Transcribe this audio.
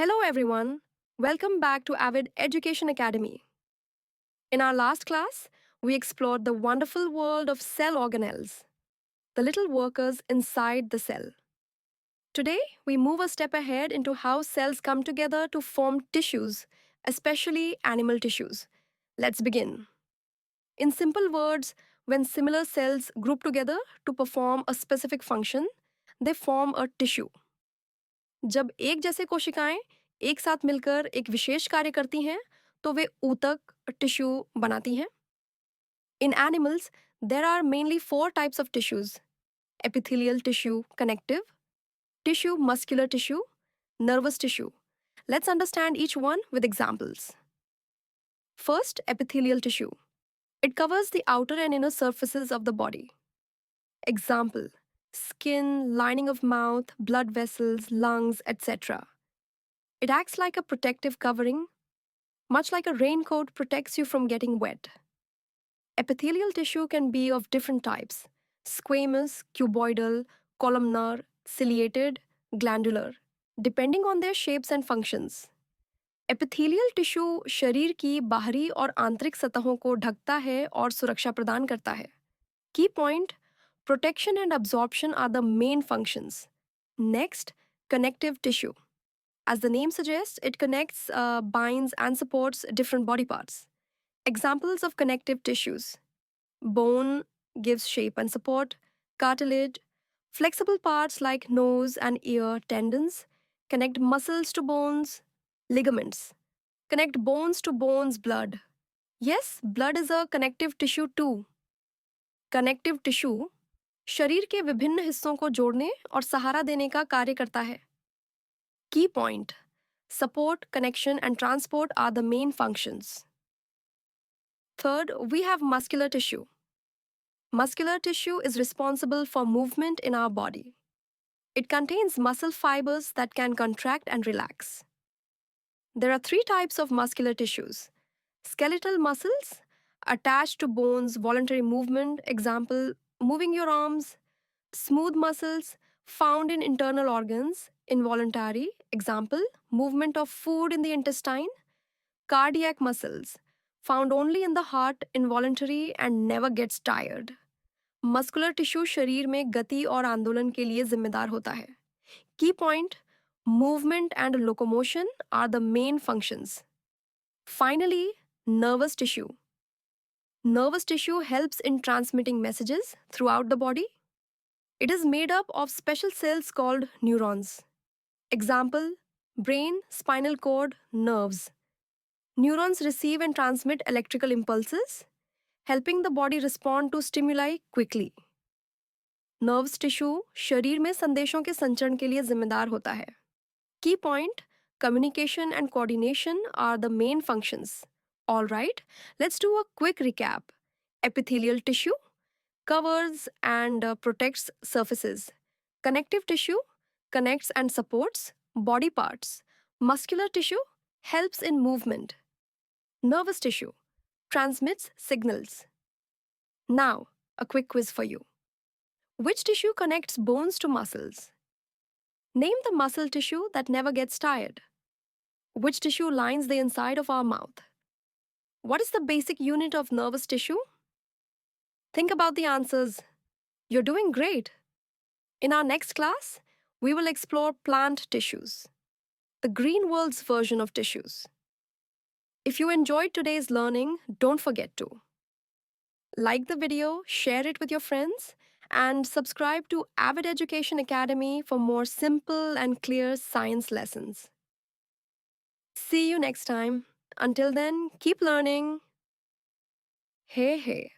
Hello, everyone. Welcome back to Avid Education Academy. In our last class, we explored the wonderful world of cell organelles, the little workers inside the cell. Today, we move a step ahead into how cells come together to form tissues, especially animal tissues. Let's begin. In simple words, when similar cells group together to perform a specific function, they form a tissue. जब एक जैसे कोशिकाएं एक साथ मिलकर एक विशेष कार्य करती हैं तो वे ऊतक टिश्यू बनाती हैं in animals there are mainly four types of tissues epithelial tissue connective tissue muscular tissue nervous tissue. Let's understand each one with examples. First, epithelial tissue. It covers the outer and inner surfaces of the body. Example: skin, lining of mouth, blood vessels, lungs, etc. It acts like a protective covering, much like a raincoat protects you from getting wet. Epithelial tissue can be of different types: squamous, cuboidal, columnar, ciliated, glandular, depending on their shapes and functions. Epithelial tissue शरीर की बाहरी और आंतरिक सतहों को ढकता है और सुरक्षा प्रदान करता है. Key point: protection and absorption are the main functions. Next, connective tissue. As the name suggests, it connects, binds, and supports different body parts. Examples of connective tissues: bone gives shape and support, cartilage, flexible parts like nose and ear tendons connect muscles to bones, ligaments connect bones to bones, blood. Yes, blood is a connective tissue too. Connective tissue शरीर के विभिन्न हिस्सों को जोड़ने और सहारा देने का कार्य करता है. Key point: support, connection, and transport are the main functions. Third, we have muscular tissue. Muscular tissue is responsible for movement in our body. It contains muscle fibers that can contract and relax. There are three types of muscular tissues: skeletal muscles, attached to bones, voluntary movement, example, moving your arms; smooth muscles, found in internal organs, involuntary, example, movement of food in the intestine; cardiac muscles, found only in the heart, involuntary and never gets tired. Muscular tissue शरीर में गति और आंदोलन के लिए जिम्मेदार होता है. Key point: movement and locomotion are the main functions. Finally, nervous tissue. Nervous tissue helps in transmitting messages throughout the body. It is made up of special cells called neurons. Example: brain, spinal cord, nerves. Neurons receive and transmit electrical impulses, helping the body respond to stimuli quickly. Nerves tissue शरीर में संदेशों के संचरण के लिए जिम्मेदार होता है. Key point: communication and coordination are the main functions. All right, let's do a quick recap. Epithelial tissue covers and protects surfaces. Connective tissue connects and supports body parts. Muscular tissue helps in movement. Nervous tissue transmits signals. Now, a quick quiz for you. Which tissue connects bones to muscles? Name the muscle tissue that never gets tired. Which tissue lines the inside of our mouth? What is the basic unit of nervous tissue? Think about the answers. You're doing great. In our next class, we will explore plant tissues, the green world's version of tissues. If you enjoyed today's learning, don't forget to like the video, share it with your friends, and subscribe to Avid Education Academy for more simple and clear science lessons. See you next time. Until then, keep learning. Hey, hey.